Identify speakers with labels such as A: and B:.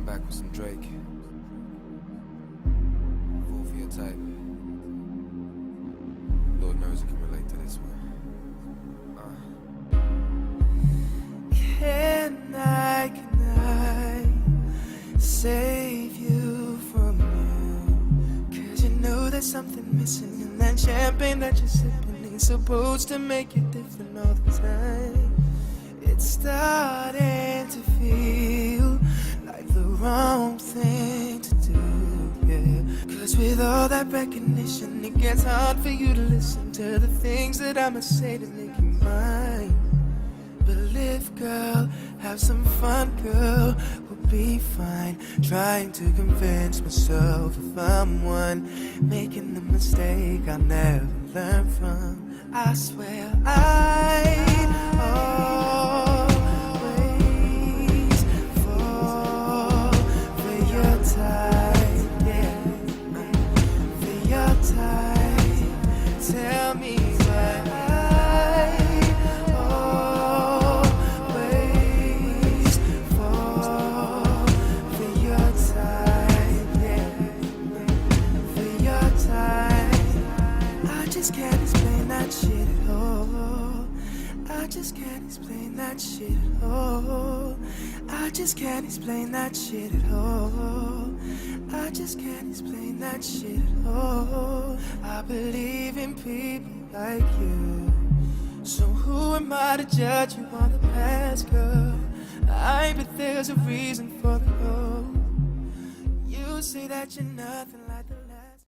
A: back with some Drake. Fall for your type. Lord knows you can relate to this one.
B: Can I save you from you? 'Cause you know there's something missing in that champagne that you're sipping. Ain't supposed to make it different all the time. It's starting to feel like the wrong thing to do, yeah. 'Cause with all that recognition, it gets hard for you to listen to the things that I'ma say to make you mine. But live, girl, have some fun, girl, we'll be fine. Trying to convince myself if I'm one making the mistake I'll never learn from. I swear I'd always fall for your type, yeah, for your type. Tell me why I always fall for your type, yeah, for your type. I just can't explain that shit at all. I just can't explain that shit at all. I just can't explain that shit at all. I just can't explain that shit at all. I believe in people like you. So who am I to judge you on the past, girl? But there's a reason for it all. You say that you're nothing like